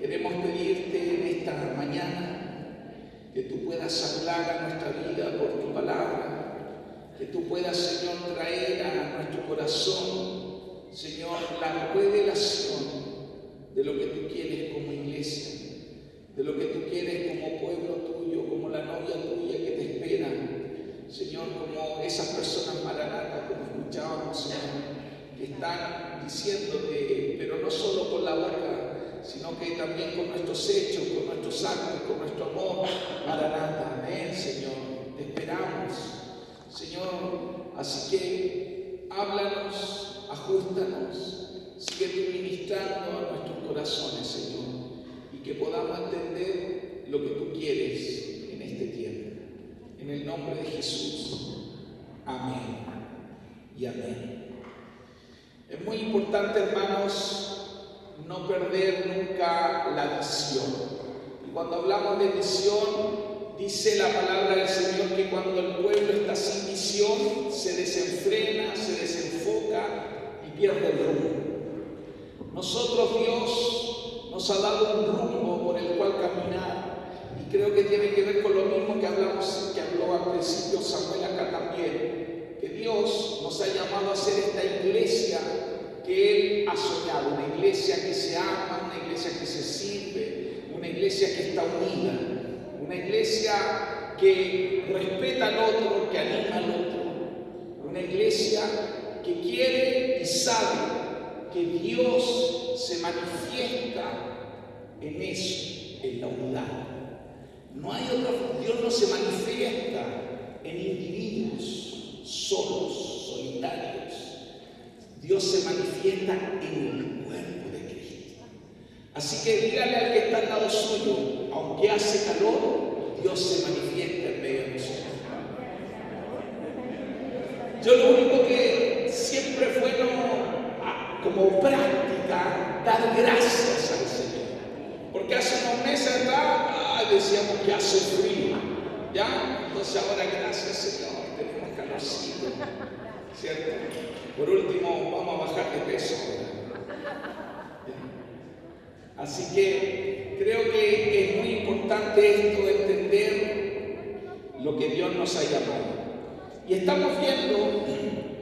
queremos pedirte en esta mañana que tú puedas hablar a nuestra vida por tu palabra, que tú puedas, Señor, traer a nuestro corazón, Señor, la revelación de lo que tú quieres como iglesia, de lo que tú quieres como pueblo tuyo, como la novia tuya que te espera, Señor, como esas personas maranatas, como escuchábamos, Señor, que están diciéndote, pero no solo con la boca, sino que también con nuestros hechos, con nuestros actos, con nuestro amor, maranata. Amén, Señor, te esperamos, Señor. Así que háblanos, ajustanos, sigue tú ministrando a nuestros corazones, Señor, y que podamos entender lo que tú quieres en este tiempo. En el nombre de Jesús. Amén y amén. Es muy importante, hermanos, no perder nunca la visión. Y cuando hablamos de visión, dice la palabra del Señor que cuando el pueblo está sin visión, se desenfrena, se desenfoca y pierde el rumbo. Nosotros, Dios nos ha dado un rumbo por el cual caminar. Y creo que tiene que ver con lo mismo que habló al principio Samuel acá también, que Dios nos ha llamado a ser esta iglesia que Él ha soñado, una iglesia que se ama, una iglesia que se sirve, una iglesia que está unida, una iglesia que respeta al otro, que anima al otro, una iglesia que quiere y sabe que Dios se manifiesta en eso, en la unidad. No hay otra, Dios no se manifiesta en individuos solos, solitarios. Dios se manifiesta en el cuerpo de Cristo. Así que dígale al que está al lado suyo, aunque hace calor, Dios se manifiesta en medio de nosotros. Yo lo único que siempre fue como práctica, dar gracias al Señor. Porque hace unos meses atrás decíamos que hace frío, ¿ya? Entonces ahora gracias, Señor, tenemos calorcito, ¿cierto? Por último, vamos a bajar de peso ahora. Así que creo que es muy importante esto de entender lo que Dios nos ha llamado. Y estamos viendo,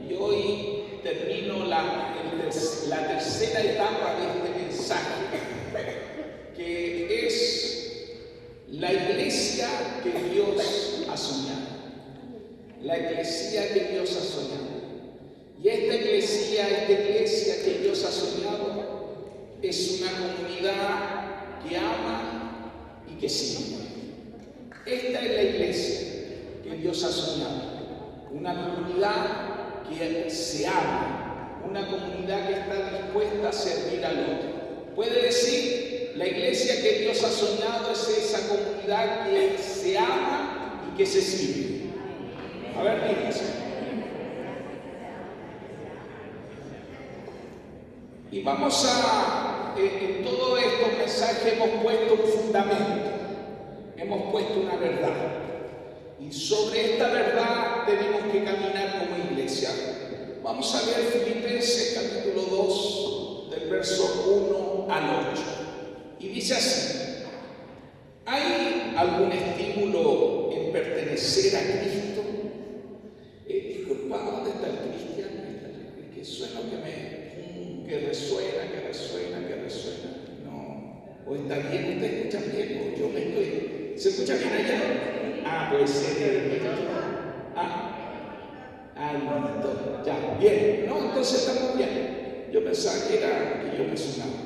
y hoy termino la tercera etapa de este mensaje, que es la iglesia que Dios ha soñado. La iglesia que Dios ha soñado. Y esta iglesia que Dios ha soñado es una comunidad que ama y que sirve. Esta es la iglesia que Dios ha soñado. Una comunidad que se ama, una comunidad que está dispuesta a servir al otro. Puede decir, la iglesia que Dios ha soñado es esa comunidad que se ama y que se sirve. A ver, díganse. Y vamos en todos estos mensajes hemos puesto un fundamento, hemos puesto una verdad. Y sobre esta verdad tenemos que caminar como iglesia. Vamos a ver Filipenses capítulo 2, del verso 1 al 8. Y dice así: ¿hay algún estímulo en pertenecer a Cristo? Disculpa, ¿dónde está el cristiano? Que suena que resuena. No. O está bien, usted escucha bien, o yo me estoy. ¿Se escucha bien allá? Puede ser. Listo. Ya, bien. No, entonces estamos bien. Yo pensaba que yo me sonaba.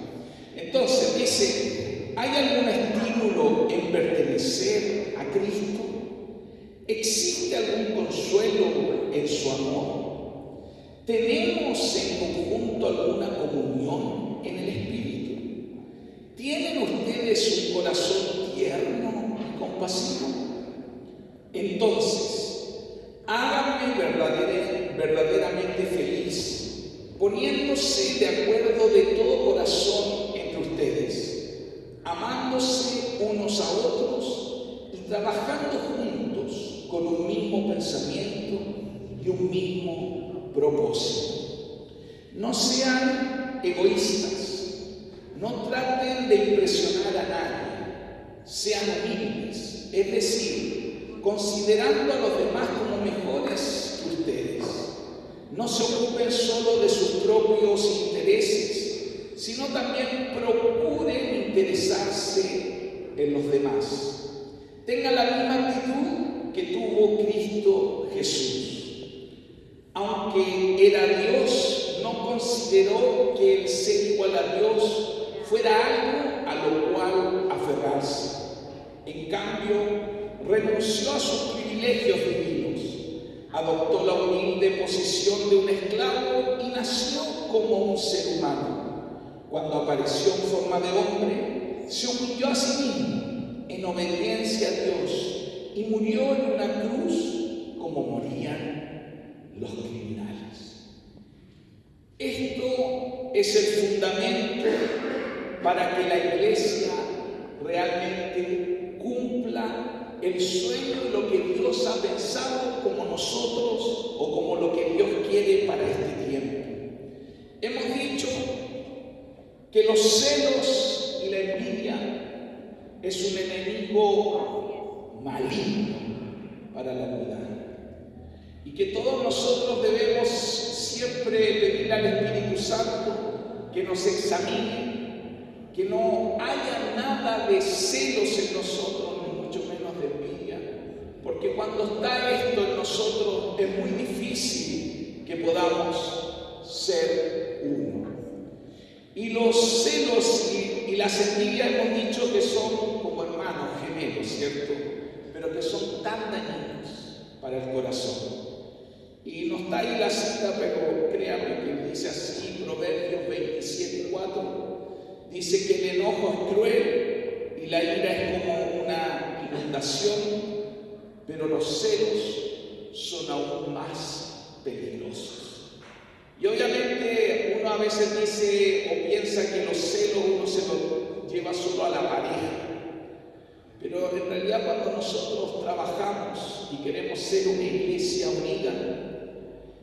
Entonces dice, ¿hay algún estímulo en pertenecer a Cristo? ¿Existe algún consuelo en su amor? ¿Tenemos en conjunto alguna comunión en el Espíritu? ¿Tienen ustedes un corazón tierno y compasivo? Entonces, háganme verdaderamente feliz, poniéndose de acuerdo de todo corazón entre ustedes, amándose unos a otros y trabajando juntos con un mismo pensamiento y un mismo propósito. No sean egoístas, No traten de impresionar a nadie, sean humildes, es decir, considerando a los demás como mejores que ustedes. No se ocupen solo de sus propios intereses, sino también procuren interesarse en los demás. Tengan la misma actitud que tuvo Cristo Jesús. Aunque era Dios, no consideró que el ser igual a Dios fuera algo a lo cual aferrarse. En cambio, renunció a sus privilegios divinos, adoptó la humilde posición de un esclavo y nació como un ser humano. Cuando apareció en forma de hombre, se humilló a sí mismo en obediencia a Dios y murió en una cruz como morían los criminales. Esto es el fundamento para que la Iglesia realmente cumpla el sueño y lo que Dios ha pensado como nosotros o como lo que Dios quiere para este tiempo. Hemos dicho que los celos y la envidia es un enemigo maligno para la unidad y que todos nosotros debemos siempre pedir al Espíritu Santo que nos examine, que no haya nada de celos en nosotros, ni mucho menos de envidia, porque cuando está esto en nosotros es muy difícil que podamos ser uno. Y los celos y las envidias hemos dicho que son como hermanos gemelos, ¿cierto? Pero que son tan dañinos para el corazón. Y no está ahí la cita, pero créanme que dice así, Proverbios 27:4. Dice que el enojo es cruel y la ira es como una inundación, pero los celos son aún más peligrosos. Y obviamente uno a veces dice o piensa que los celos uno se los lleva solo a la pareja, pero en realidad cuando nosotros trabajamos y queremos ser una iglesia unida,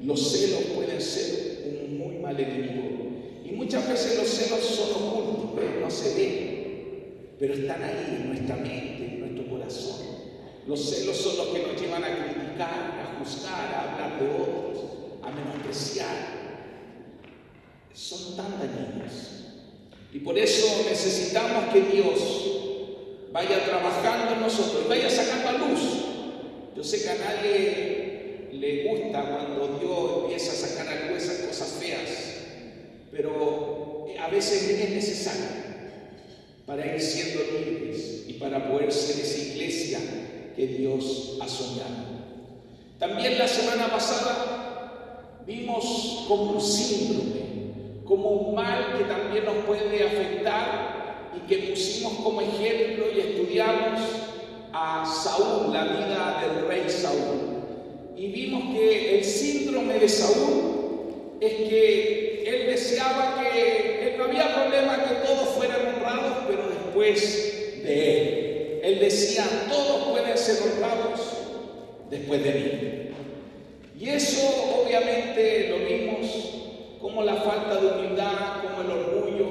los celos pueden ser un muy mal enemigo. Y muchas veces los celos son ocultos, no se ven, pero están ahí en nuestra mente, en nuestro corazón. Los celos son los que nos llevan a criticar, a juzgar, a hablar de otros, a menospreciar. Son tan dañinos. Y por eso necesitamos que Dios vaya trabajando en nosotros y vaya sacando a luz. Yo sé que a nadie le gusta cuando Dios empieza a sacar a luz esas cosas feas, pero a veces es necesario para ir siendo libres y para poder ser esa iglesia que Dios ha soñado. También la semana pasada vimos como un síndrome, como un mal que también nos puede afectar y que pusimos como ejemplo y estudiamos a Saúl, la vida del rey Saúl. Y vimos que el síndrome de Saúl es que él deseaba que no había problema que todos fueran honrados, pero después de él. Él decía, todos pueden ser honrados después de mí. Y eso obviamente lo vimos como la falta de humildad, como el orgullo,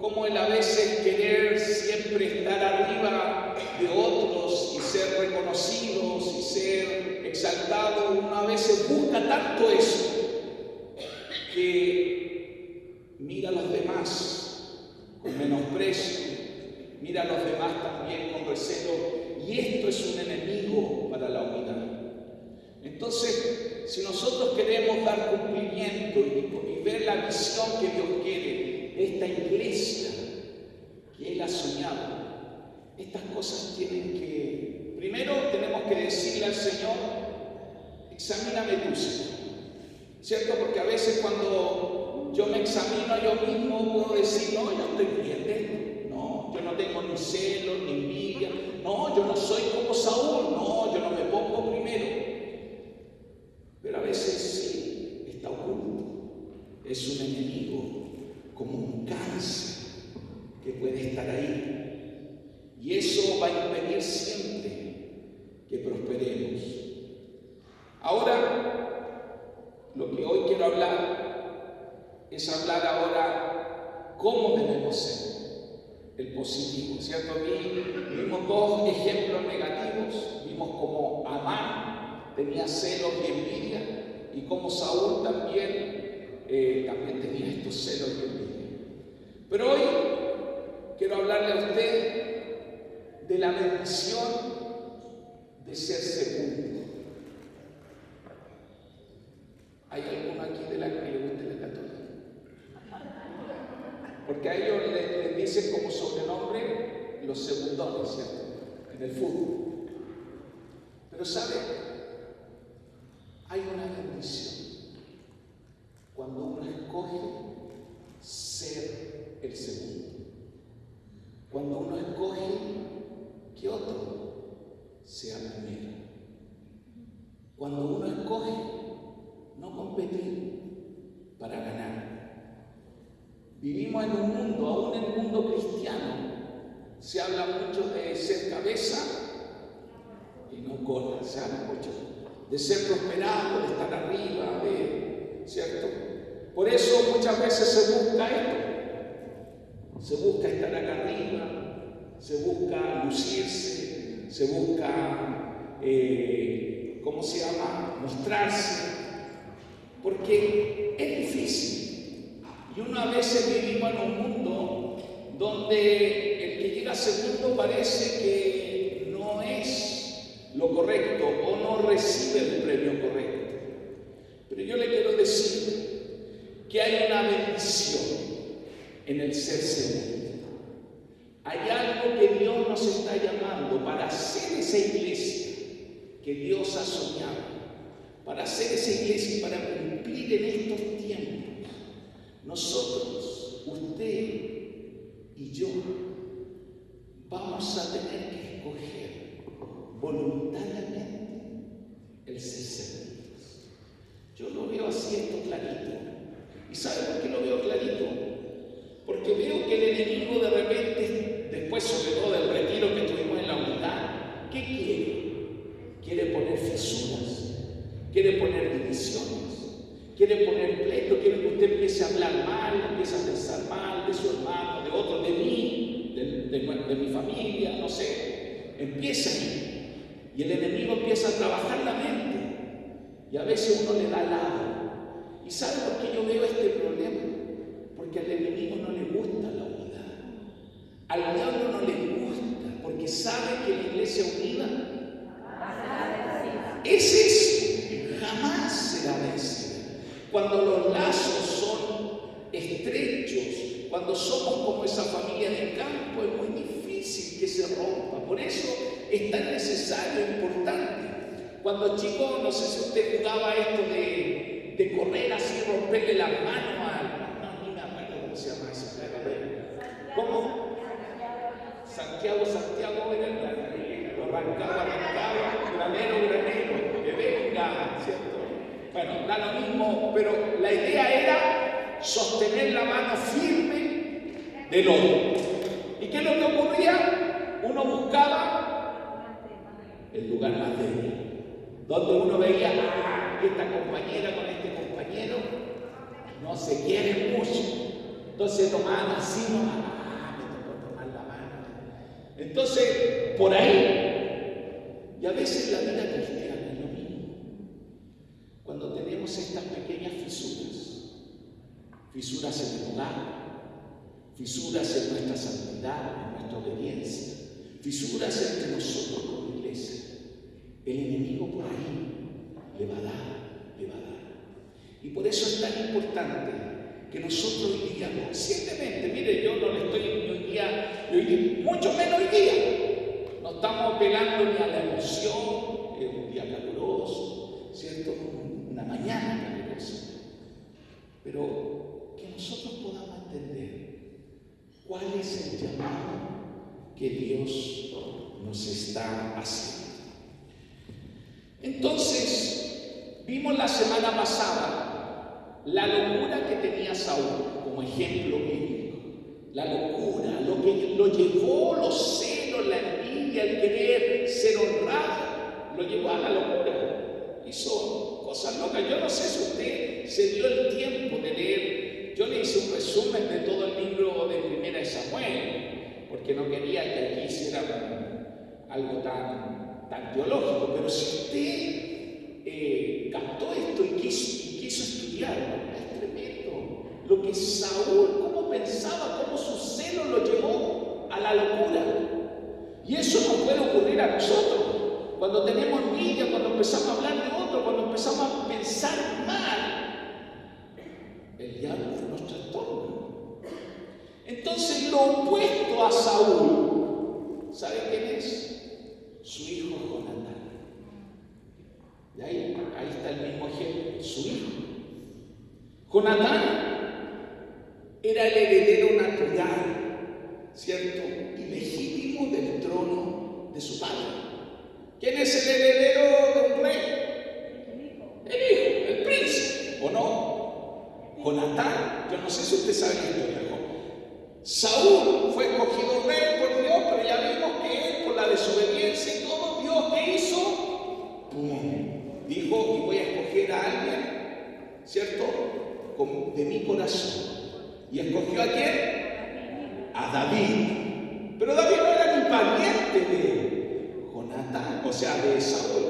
como el a veces querer siempre estar arriba de otros y ser reconocidos y ser exaltados. Uno a veces busca tanto eso que mira a los demás con menosprecio, mira a los demás también con recelo, y esto es un enemigo para la unidad. Entonces, si nosotros queremos dar cumplimiento y ver la visión que Dios quiere de esta iglesia que Él ha soñado, estas cosas tienen que, primero tenemos que decirle al Señor, examíname tú, Señor. ¿Cierto? Porque a veces cuando yo me examino yo mismo puedo decir, no, yo estoy bien de esto. No, yo no tengo ni celos, ni envidia. No, yo no soy como Saúl. No, yo no me pongo primero. Pero a veces sí, está oculto. Es un enemigo, como un cáncer que puede estar ahí. Y eso va a impedir siempre que prosperemos. Ahora, lo que hoy quiero hablar es hablar ahora cómo debemos ser. el positivo, ¿cierto? Vimos dos ejemplos negativos. Vimos como Amán tenía celos y envidia, y como Saúl también tenía estos celos y envidia. Pero hoy quiero hablarle a usted de la bendición de ser segundo. ¿Hay alguno aquí de la que le guste la católica? Porque a ellos les dicen como sobrenombre los segundones, ¿cierto? En el fútbol. Pero ¿sabe? Hay una bendición cuando uno escoge ser el segundo. Cuando uno escoge que otro sea primero. Cuando uno escoge no competir para ganar. Vivimos en un mundo, aún en el mundo cristiano, se habla mucho de ser cabeza y no cola. Se habla mucho de ser prosperado, de estar arriba, ¿cierto? Por eso muchas veces se busca esto. Se busca estar acá arriba, se busca lucirse, se busca, mostrarse, porque es difícil. Y uno a veces vivimos en un mundo donde el que llega segundo parece que no es lo correcto o no recibe el premio correcto. Pero yo le quiero decir que hay una bendición en el ser segundo. Hay algo que Dios nos está llamando para hacer esa iglesia que Dios ha soñado, para hacer esa iglesia y para cumplir en estos tiempos. Nosotros, usted y yo, vamos a tener que escoger voluntariamente el ser segundos. Yo lo veo así, esto clarito. ¿Y sabe por qué lo veo clarito? Porque veo que el enemigo de repente, después sobre todo del retiro que tuvimos en la unidad, ¿qué quiere? Quiere poner fisuras, quiere poner divisiones. Quiere poner pleito, quiere que usted empiece a hablar mal, empiece a pensar mal de su hermano, de otro, de mí, de mi familia, no sé. Empieza ahí. Y el enemigo empieza a trabajar la mente. Y a veces uno le da lado. ¿Y sabe por qué yo veo este problema? Porque al enemigo no le gusta la unidad. Al diablo no le gusta, porque sabe que la iglesia unida es eso. Jamás será vencida. Cuando los lazos son estrechos, cuando somos como esa familia de campo, es muy difícil que se rompa. Por eso es tan necesario, importante. Cuando chico, no sé si usted jugaba esto de correr así, romperle las manos no me acuerdo cómo se llama eso. ¿Cómo? Santiago era lo arrancaba, granero, que venga, ¿cierto? Bueno, da lo mismo, pero la idea era sostener la mano firme del otro. ¿Y qué es lo que ocurría? Uno buscaba el lugar más débil, donde uno veía esta compañera con este compañero no se quieren mucho. Entonces tomaban así, me tocó tomar la mano. Entonces, por ahí, y a veces la vida cristiana es lo mismo. Cuando tenemos estas pequeñas fisuras en el hogar, fisuras en nuestra santidad, en nuestra obediencia, fisuras entre nosotros como iglesia, el enemigo por ahí le va a dar. Y por eso es tan importante que nosotros hoy día, conscientemente, mire, yo no le estoy hoy día, mucho menos hoy día, no estamos apelando ni a la emoción, es un día caluroso, ¿cierto? Una mañana calurosa. Pero que nosotros podamos entender cuál es el llamado que Dios nos está haciendo. Entonces, vimos la semana pasada la locura que tenía Saúl como ejemplo bíblico. La locura, lo que lo llevó, los celos, la envidia, el querer ser honrado, lo llevó a la locura. Hizo cosas locas. Yo no sé si usted se dio el tiempo de leer. Yo le hice un resumen de todo el libro de Primera de Samuel, que no quería que aquí hiciéramos algo tan teológico, pero si usted captó esto y quiso estudiarlo, es tremendo. Lo que Saúl, cómo pensaba, cómo su celo lo llevó a la locura. Y eso nos puede ocurrir a nosotros. Cuando tenemos envidia, cuando empezamos a hablar de otro, cuando empezamos a pensar mal, el diablo nos trastorna. Entonces, lo opuesto a Saúl, ¿sabe quién es? Su hijo Jonatán. Y ahí está el mismo ejemplo, su hijo. Jonatán era el heredero natural, ¿cierto? Y legítimo del trono de su padre. ¿Quién es el heredero de un rey? El hijo, el príncipe, ¿o no? Jonatán, yo no sé si usted sabe la historia. Saúl fue escogido rey por Dios, pero ya vimos que él, por la desobediencia y todo, Dios, ¿qué hizo? ¡Pum! Dijo, y voy a escoger a alguien, ¿cierto? De mi corazón. ¿Y escogió a quién? A David. Pero David no era ni pariente de Jonatán, o sea, de Saúl.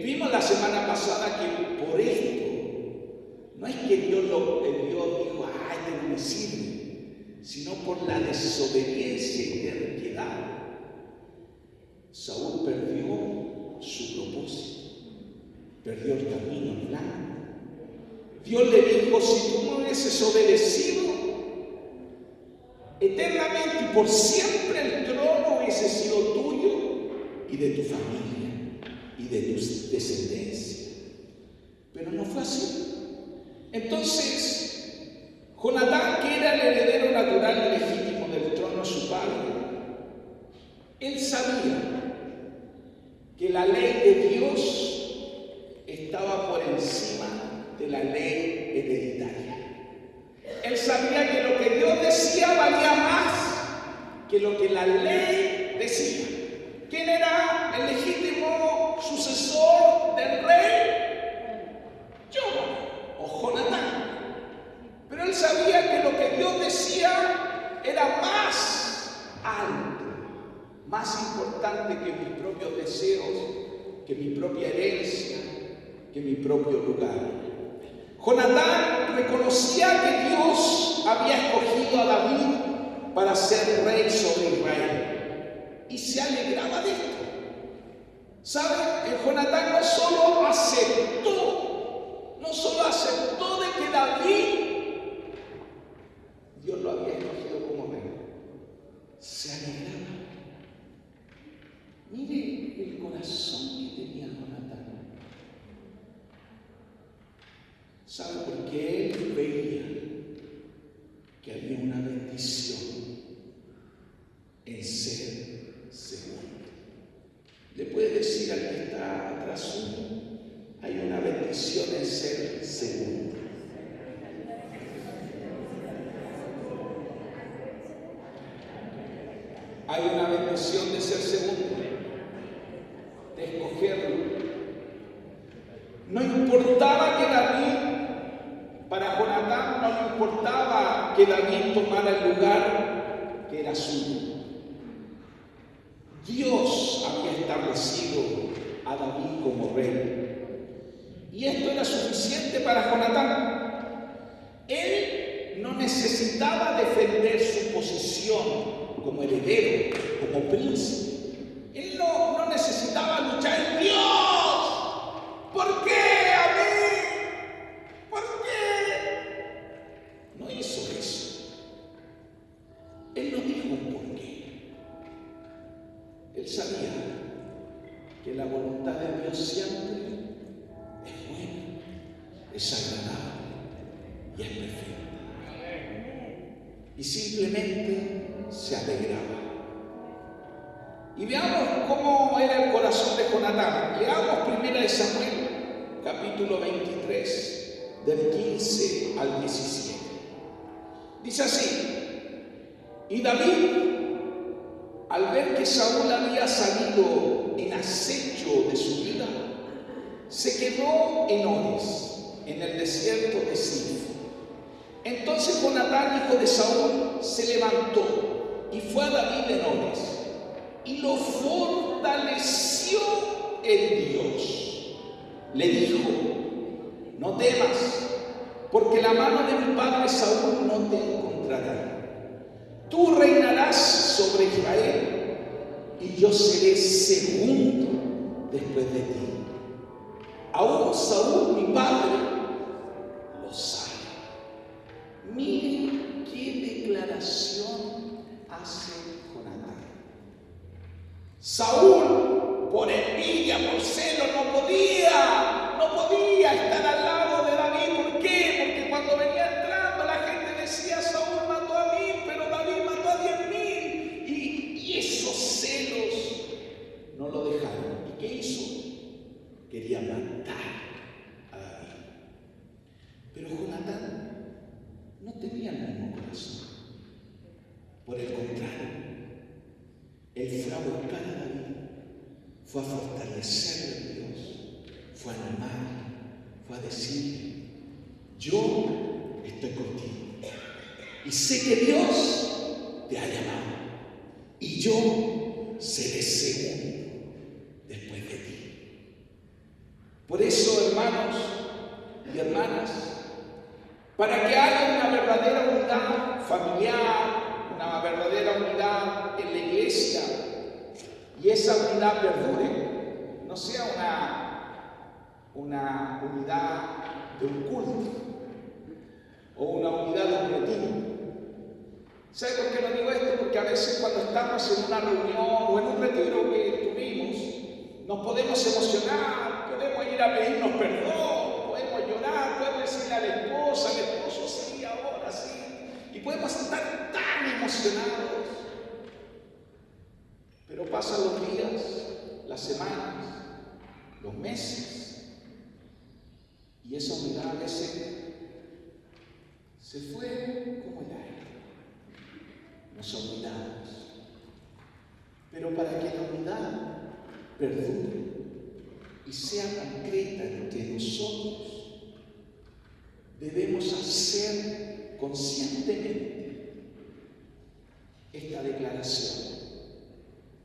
Vimos la semana pasada que por esto, no es que Dios dijo, ay, que no me sirve, sino por la desobediencia y terquedad. Saúl perdió su propósito, perdió el camino blanco. Dios le dijo, si tú no hubieses obedecido, eternamente y por siempre el trono hubiese sido tuyo y de tu familia y de tu descendencia. Pero no fue así. Entonces, Jonatán, que era el heredero natural y legítimo del trono de su padre, él sabía que la ley de Dios estaba por encima de la ley hereditaria. Él sabía que lo que Dios decía valía más que lo que la ley decía. ¿Quién era el legítimo sucesor del rey? Joab o Jonatán. Pero él sabía que lo que Dios decía era más alto, más importante que mis propios deseos, que mi propia herencia, que mi propio lugar. Jonatán reconocía que Dios había escogido a David para ser rey sobre Israel y se alegraba de esto. ¿Sabe? Jonatán no solo aceptó de que David, Dios lo había escogido como rey, se alegraba. Mire el corazón que tenía Jonatán. ¿Sabe? Porque él veía que había una bendición en ser segundo. Le puede decir al que está atrás suyo, hay una bendición en ser segundo. Hay una bendición de ser segundo, de escogerlo. No importaba que David, para Jonatán no le importaba que David tomara el lugar que era suyo. Dios había establecido a David como rey. Y esto era suficiente para Jonatán. Él no necesitaba defender su posición como heredero, como príncipe. Él no necesitaba luchar en Dios. ¿Por qué a mí? ¿Por qué? No hizo eso. Él no dijo un por qué. Él sabía que la voluntad de Dios siempre es buena, es agradable y es perfecta. Y simplemente se alegraba. Y veamos cómo era el corazón de Jonatán. Leamos 1 Samuel, capítulo 23, del 15 al 17. Dice así: y David, al ver que Saúl había salido en acecho de su vida, se quedó en Ores, en el desierto de Sif. Entonces Jonatán, hijo de Saúl, se levantó y fue a David en Oreb y lo fortaleció en Dios. Le dijo: no temas, porque la mano de mi padre Saúl no te encontrará. Tú reinarás sobre Israel y yo seré segundo después de ti. Aún Saúl, mi padre, lo sabe. Miren qué declaración hace Jonatán. Saúl, por envidia, por celo, no podía estar al lado de David. ¿Por qué? Porque cuando venía entrando la gente decía: Saúl mató a 1000, pero David mató a 10.000. Y esos celos no lo dejaron. ¿Y qué hizo? Quería matar a David. Pero Jonatán no tenía el mismo corazón. Por el contrario, él fue a buscar a David, fue a fortalecerlo en Dios, fue a animarlo, fue a decirle: yo estoy contigo y sé que Dios te ha llamado y yo seré segundo después de ti. Por eso, hermanos y hermanas, para que haya una verdadera unidad familiar, una verdadera unidad en la iglesia, y esa unidad perdure, no sea una unidad de un culto o una unidad de un retiro. ¿Sabe por qué lo digo esto? Porque a veces cuando estamos en una reunión o en un retiro que tuvimos, nos podemos emocionar, podemos ir a pedirnos perdón, podemos llorar, podemos decirle a la esposa, al esposo: sí, ahora sí. Y podemos estar tan emocionados. Pero pasan los días, las semanas, los meses, y esa unidad a veces se fue como el aire. Nos olvidamos. Pero para que la unidad perdure y sea concreta entre nosotros, debemos hacer conscientemente esta declaración,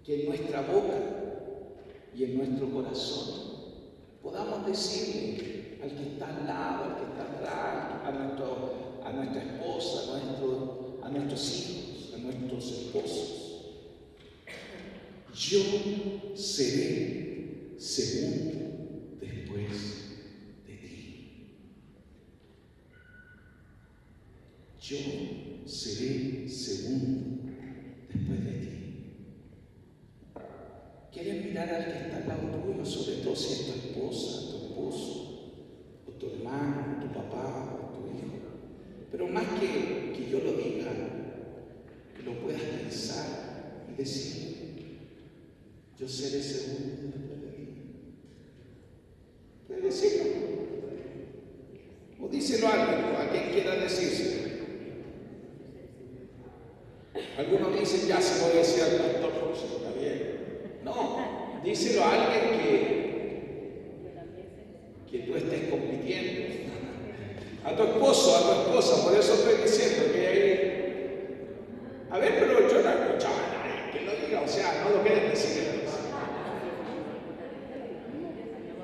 que en nuestra boca y en nuestro corazón podamos decirle al que está al lado, al que está atrás, a nuestra esposa, a nuestros hijos, a nuestros esposos: yo seré segundo después de ti. Yo seré segundo después de ti. ¿Quieres mirar al que está al lado tuyo, sobre todo si es tu esposa, tu esposo, o tu hermano, tu papá, o tu hijo? Pero más que yo lo diga, que lo puedas pensar y decir: yo seré segundo después de ti. Puedes decirlo. O díselo a quien quiera decírselo. Algunos dicen: ya se lo voy a decir al pastor José, está bien. No, díselo a alguien que tú estés compitiendo. A tu esposo, a tu esposa, por eso estoy diciendo que ahí. A ver, pero yo no escuchaba a nadie que lo diga, o sea, no lo quieren decir.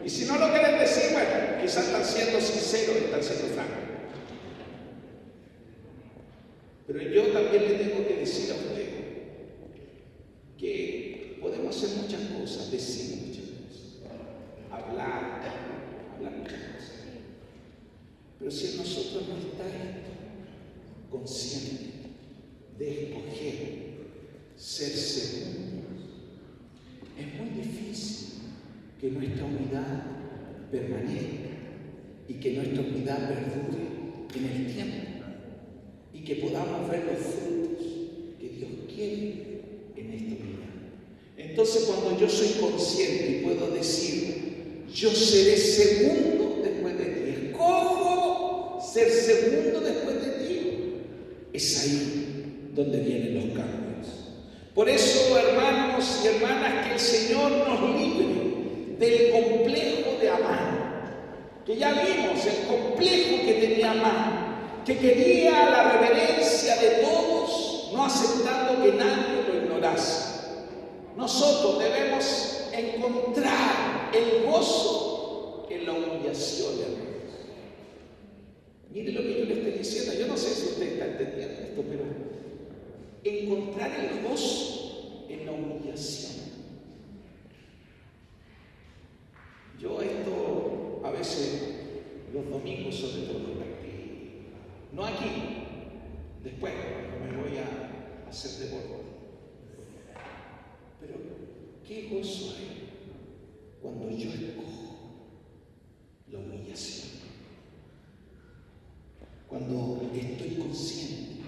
Y si no lo quieren decir, bueno, quizás están siendo sinceros, están siendo francos. Pero yo también le tengo que decir a usted que podemos hacer muchas cosas, decir muchas cosas, hablar muchas cosas. Pero si en nosotros no está esto, consciente de escoger ser segundos, es muy difícil que nuestra unidad permanezca y que nuestra unidad perdure en el tiempo y que podamos ver los frutos que Dios quiere en esta unidad. Entonces, cuando yo soy consciente y puedo decir: yo seré segundo después de ti, escojo ser segundo después de ti, es ahí donde vienen los cambios. Por eso, hermanos y hermanas, que el Señor nos libre del complejo de Amán, que ya vimos el complejo que tenía Amán, que quería la reverencia de todos no aceptando que nadie lo ignorase. Nosotros debemos encontrar el gozo en la humillación, hermanos. Mire lo que yo le estoy diciendo. Yo no sé si usted está entendiendo esto, pero encontrar el gozo en la humillación. Yo esto a veces, los domingos sobre todo, no aquí, después cuando me voy a hacer deporte. Pero qué gozo hay cuando yo escojo la humillación. Cuando estoy consciente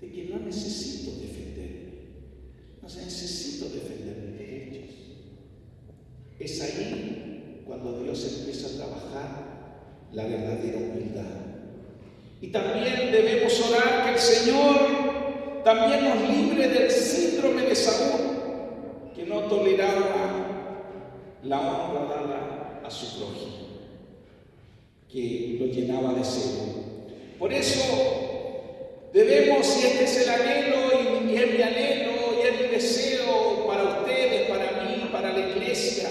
de que no necesito defenderme, no necesito defender mis derechos. Es ahí cuando Dios empieza a trabajar la verdadera humildad. Y también debemos orar que el Señor también nos libre del síndrome de Saúl, que no toleraba la honra dada a su prójimo, que lo llenaba de celo. Por eso debemos, y este es el anhelo, y es mi anhelo, y es mi deseo para ustedes, para mí, para la iglesia,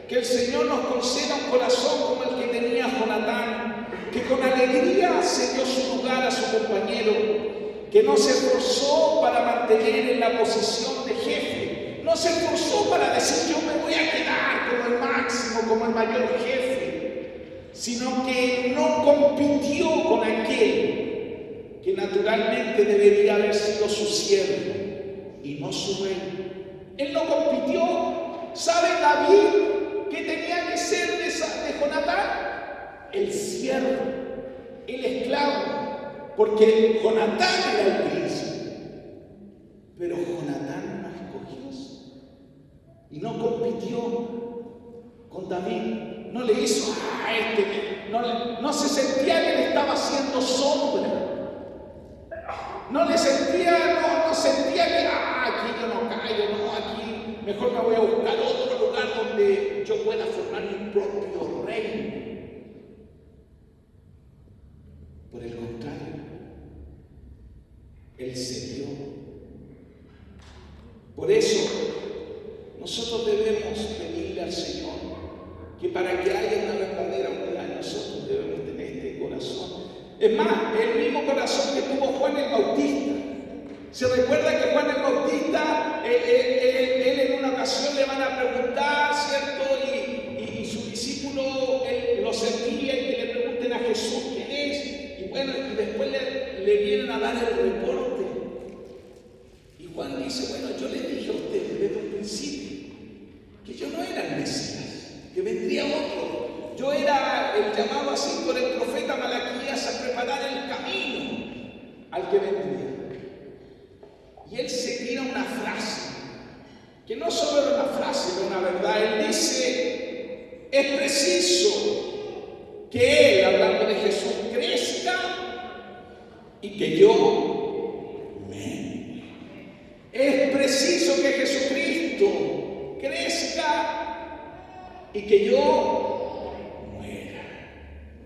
que el Señor nos conceda un corazón como el que tenía Jonatán, que con alegría cedió su lugar a su compañero, que no se esforzó para mantener en la posición de jefe, no se esforzó para decir yo me voy a quedar como el máximo, como el mayor jefe, sino que no compitió con aquel que naturalmente debería haber sido su siervo y no su rey. Él no compitió. ¿Sabe David qué tenía que ser de Jonatán? El siervo, el esclavo, porque Jonatán era el príncipe, pero Jonatán no escogió y no compitió con David, no le hizo no se sentía que le estaba haciendo sombra, no sentía que aquí yo no caigo, no, aquí mejor me voy a buscar otro lugar donde yo pueda formar mi propio reino. Por el contrario, Él cedió. Por eso, nosotros debemos pedirle al Señor que para que haya una verdadera unidad en nosotros debemos tener este corazón. Es más, el mismo corazón que tuvo Juan el Bautista. ¿Se recuerda que Juan el Bautista, él en una ocasión le van a preguntar, ¿cierto? Y su discípulo, él lo sentía y que le pregunten a Jesús quién es. Y bueno, y después le vienen a dar el reporte. Y Juan dice, bueno, yo les dije a ustedes desde un principio que yo no era el Mesías, que vendría otro. Yo era el llamado así por el profeta Malaquías a preparar el camino al que vendría. Y él se tira una frase, que no solo era una frase, era una verdad. Él dice, es preciso que él, hablando de Jesús, crezca y que yo mengue. Es preciso que Jesucristo crezca y que yo muera.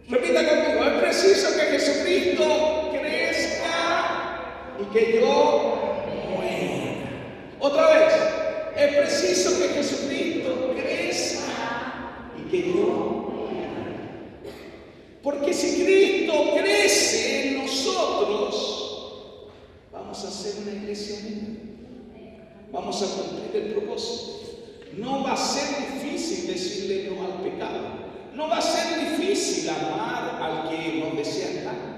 Repita conmigo, es preciso que Jesucristo crezca y que yo muera. Otra vez, es preciso que Jesucristo crezca y que yo muera. Porque si Cristo crece en nosotros, vamos a ser una iglesia unida. Vamos a cumplir el propósito. No va a ser difícil decirle no al pecado. No va a ser difícil amar al que nos desea tanto.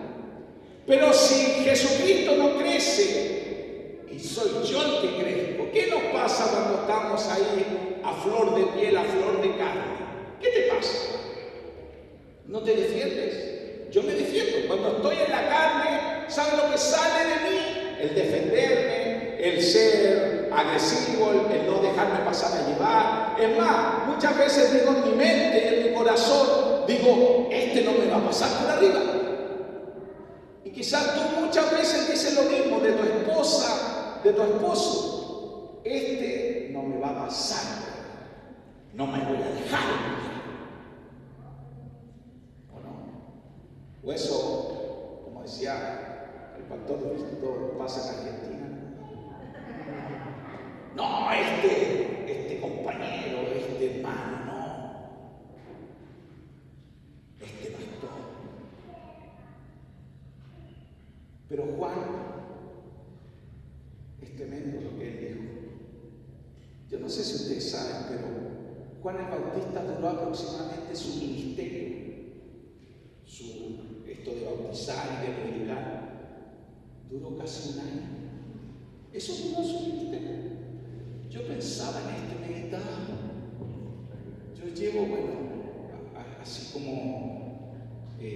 Pero si Jesucristo no crece y soy yo el que crezco, ¿qué nos pasa cuando estamos ahí a flor de piel, a flor de carne? ¿Qué te pasa? ¿No te defiendes? Yo me defiendo. Cuando estoy en la carne, ¿sabes lo que sale de mí? El defenderme, el ser agresivo, el no dejarme pasar a llevar. Es más, muchas veces digo en mi mente, en mi corazón, digo, este no me va a pasar por arriba. Y quizás tú muchas veces dices lo mismo de tu esposa, de tu esposo. Este no me va a pasar, no me voy a dejar. ¿O no? O eso, como decía Pastor, esto pasa en Argentina. No, este compañero, este hermano, no. Este pastor. Pero Juan, es tremendo lo que él dijo. Yo no sé si ustedes saben, pero Juan el Bautista duró aproximadamente su ministerio, esto de bautizar y de predicar, duró casi un año. Eso duró su ministerio. Yo pensaba en esto, meditaba. Yo llevo, así como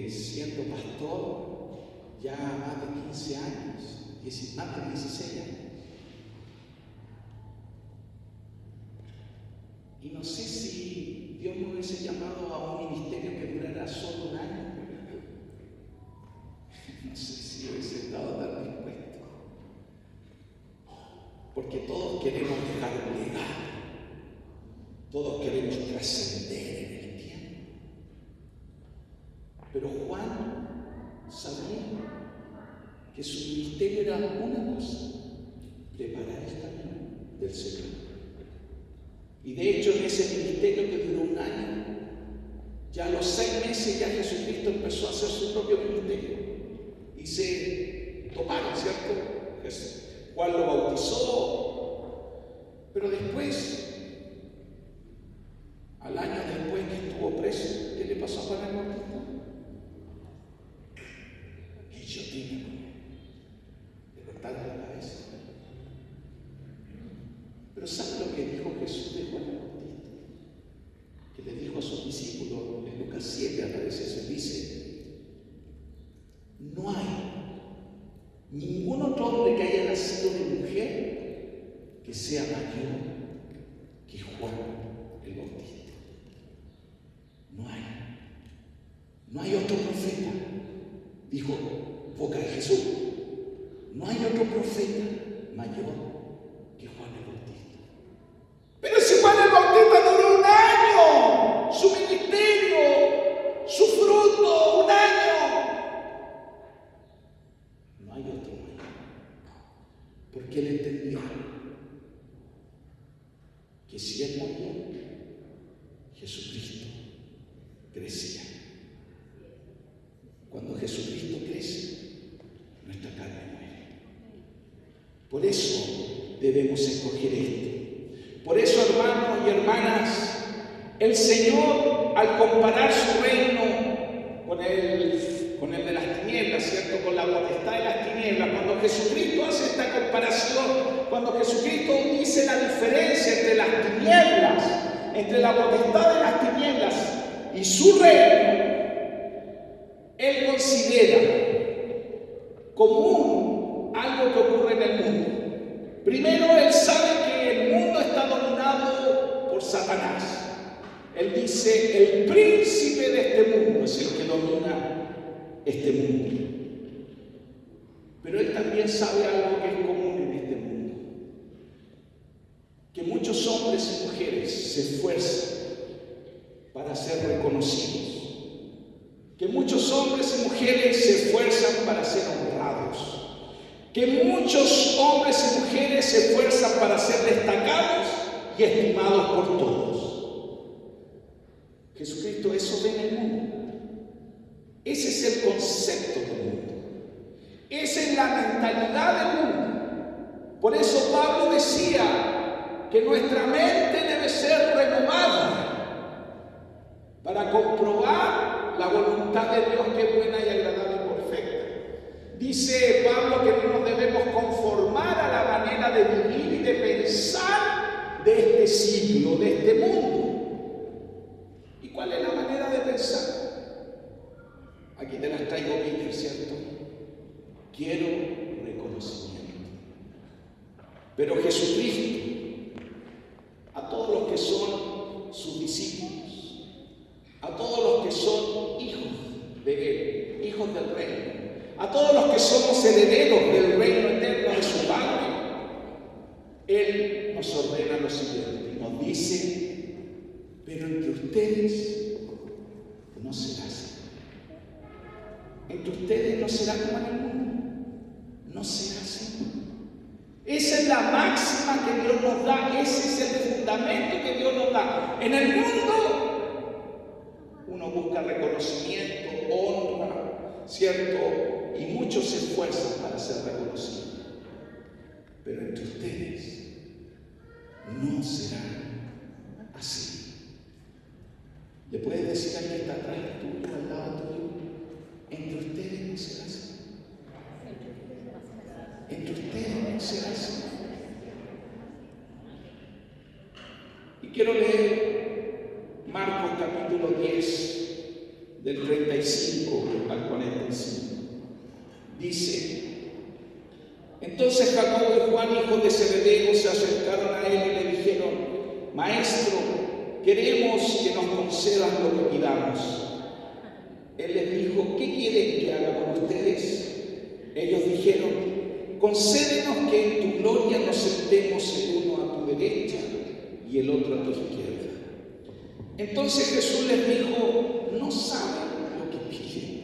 siendo pastor, ya más de 15 años, más de 16 años. Y no sé si Dios me hubiese llamado a un ministerio que durara solo un año. No sé si hubiese estado tan dispuesto. Porque todos queremos dejar un legado. Todos queremos trascender en el tiempo. Pero Juan sabía que su ministerio era una cosa: preparar el camino del Señor. Y de hecho, en ese ministerio que duró un año, ya a los 6 meses ya Jesucristo empezó a hacer su propio ministerio. Y se tomaron, ¿cierto? Juan lo bautizó, pero después, al año después que estuvo preso, ¿qué le pasó a Juan el Bautista? Guillotina, le cortaron la cabeza. Pero ¿sabe lo que dijo Jesús de Juan el Bautista? Que le dijo a sus discípulos, en Lucas 7 aparece eso, dice: no hay ningún otro hombre que haya nacido de mujer que sea mayor que Juan el Bautista. No hay otro profeta, dijo boca de Jesús. No hay otro profeta mayor que Juan el Bautista. Pero si Juan el Bautista duró un año, su ministerio, su fruto, un año, no hay otro mayor. Porque él entendía que si él moría, Jesucristo crecía. Cuando Jesucristo crece, nuestra carne muere. Por eso debemos escoger esto. Por eso, hermanos y hermanas, el Señor, al comparar su reino con el de las tinieblas, ¿cierto? Con la potestad de las tinieblas, cuando Jesucristo hace esta comparación, cuando Jesucristo dice la diferencia entre las tinieblas, entre la potestad de las tinieblas y su reino, Él considera común algo que ocurre en el mundo. Primero, Él sabe que el mundo está dominado por Satanás. Él dice: el príncipe de este mundo es el que domina este mundo. Pero Él también sabe algo que es común en este mundo: que muchos hombres y mujeres se esfuerzan para ser reconocidos, que muchos hombres y mujeres se esfuerzan para ser honrados, que muchos hombres y mujeres se esfuerzan para ser destacados y estimados por todos. Jesucristo eso ve en el mundo. Ese es el concepto del mundo. Esa es la mentalidad del mundo. Por eso Pablo decía que nuestra mente debe ser renovada para comprobar la voluntad de Dios, que es buena y agradable y perfecta. Dice Pablo que no nos debemos conformar a la manera de vivir y de pensar de este siglo, de este mundo. ¿Y cuál es la manera de pensar? Aquí te las traigo, Peter, ¿cierto? Quiero reconocimiento. Pero Jesucristo, a todos los que son sus discípulos, a todos los que son hijos de Él, hijos del reino, a todos los que somos herederos del reino eterno de su Padre, Él nos ordena lo siguiente, nos dice: pero entre ustedes no será así. Entre ustedes no será como en el mundo. no será así. Esa es la máxima que Dios nos da, ese es el fundamento que Dios nos da. En el mundo uno busca reconocimiento, honra, ¿cierto? Y muchos se esfuerzan para ser reconocidos. Pero entre ustedes no será así. ¿Le puedes decir al que está atrás tuyo, al lado tuyo? Entre ustedes no será así. Entre ustedes no será así. Y quiero leer Marcos capítulo 10, del 35 al 45. Dice: entonces Jacobo y Juan, hijos de Zebedeo, se acercaron a él y le dijeron: Maestro, queremos que nos concedas lo que pidamos. Él les dijo: ¿qué quieren que haga con ustedes? Ellos dijeron: concédenos que en tu gloria nos sentemos el uno a tu derecha y el otro a tu izquierda. Entonces Jesús les dijo: no saben lo que piden.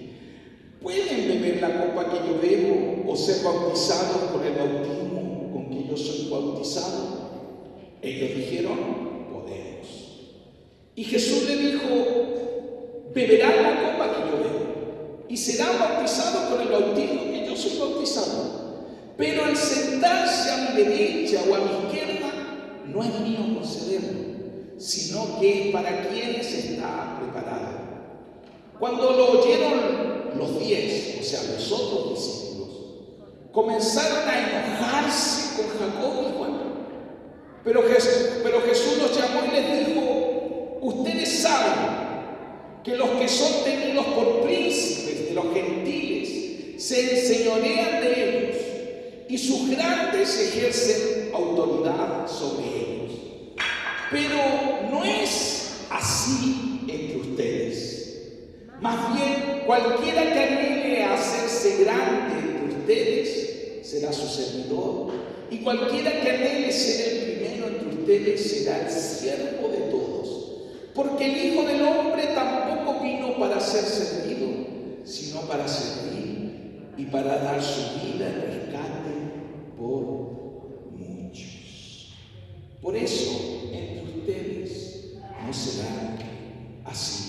¿Pueden beber la copa que yo bebo o ser bautizados con el bautismo con que yo soy bautizado? Ellos dijeron: podemos. Y Jesús le dijo: beberán la copa que yo bebo y serán bautizados con el bautismo que yo soy bautizado. Pero el sentarse a mi derecha o a mi izquierda no es mío concederlo, sino que es para quienes está preparado. Cuando lo oyeron los 10, o sea, los otros discípulos, comenzaron a enojarse con Jacobo y Juan. Pero Jesús los llamó y les dijo: ustedes saben que los que son tenidos por príncipes de los gentiles se enseñorean de ellos, y sus grandes ejercen autoridad sobre ellos. Pero no es así entre ustedes. Más bien, cualquiera que anhele a hacerse grande entre ustedes será su servidor, y cualquiera que anhele ser el primero entre ustedes será el siervo de todos. Porque el Hijo del Hombre tampoco vino para ser servido, sino para servir y para dar su vida en rescate por muchos. Por eso entre ustedes no será así.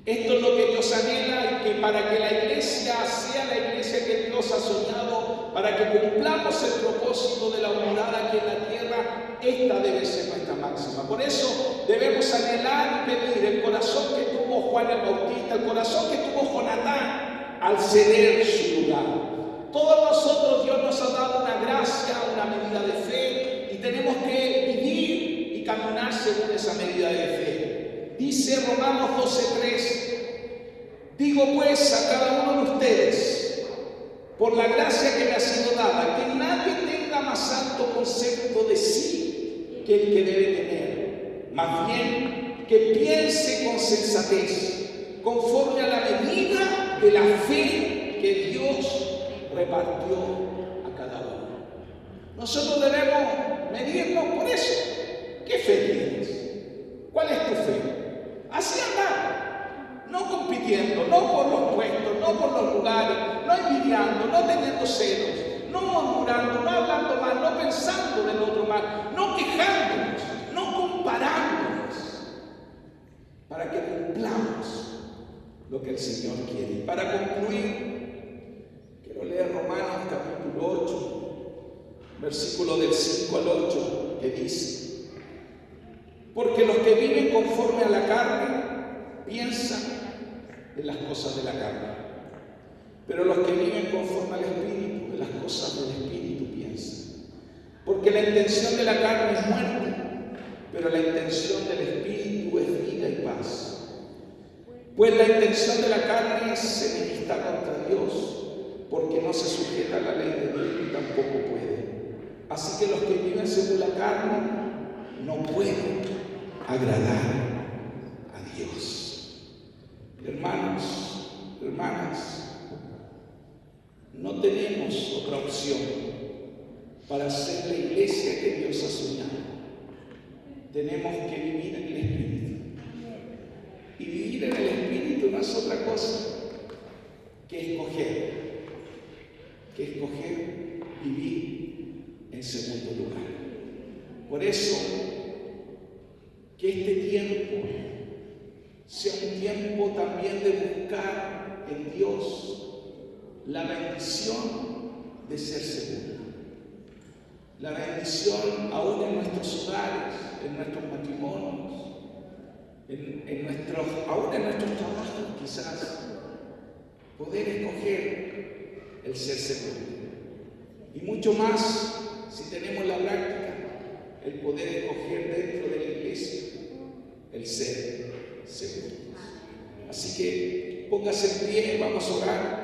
Esto es lo que Dios anhela, y que para que la iglesia sea la iglesia que Dios ha soñado, para que cumplamos el propósito de la unidad aquí en la tierra, esta debe ser nuestra máxima. Por eso debemos anhelar y pedir el corazón que tuvo Juan el Bautista, el corazón que tuvo Jonatán al ceder su lugar. Todos nosotros Dios nos ha dado una gracia, una medida de fe, y tenemos que vivir y caminar según esa medida de fe. Dice Romanos 12:3: digo pues a cada uno de ustedes, por la gracia que me ha sido dada, que nadie tenga más alto concepto de sí que el que debe tener, más bien que piense con sensatez, conforme a la medida de la fe que Dios repartió a cada uno. Nosotros debemos medirnos por eso. ¿Qué fe tienes? ¿Cuál es tu fe? Así andar, no compitiendo, no por los puestos, no por los lugares, no envidiando, no teniendo celos, no murmurando, no hablando mal, no pensando del otro mal, no quejándonos, no comparándonos, para que cumplamos lo que el Señor quiere. Y para concluir, quiero leer Romanos capítulo 8, versículo del 5 al 8, que dice: porque los que viven conforme a la carne piensan en las cosas de la carne, pero los que viven conforme al Espíritu, en las cosas del Espíritu piensan. Porque la intención de la carne es muerte, pero la intención del Espíritu es vida y paz. Pues la intención de la carne es enemistad contra Dios, porque no se sujeta a la ley de Dios y tampoco puede. Así que los que viven según la carne no pueden agradar a Dios. Hermanos, hermanas, no tenemos otra opción para ser la iglesia que Dios ha soñado. Tenemos que vivir en el Espíritu. Y vivir en el Espíritu no es otra cosa que escoger vivir en segundo lugar. Por eso, que este tiempo sea un tiempo también de buscar en Dios la bendición de ser seguro. La bendición aún en nuestros hogares, en nuestros matrimonios, aún en nuestros trabajos quizás, poder escoger el ser seguro. Y mucho más si tenemos la práctica, el poder escoger dentro de la iglesia el ser seguro. Así que póngase en pie, vamos a orar.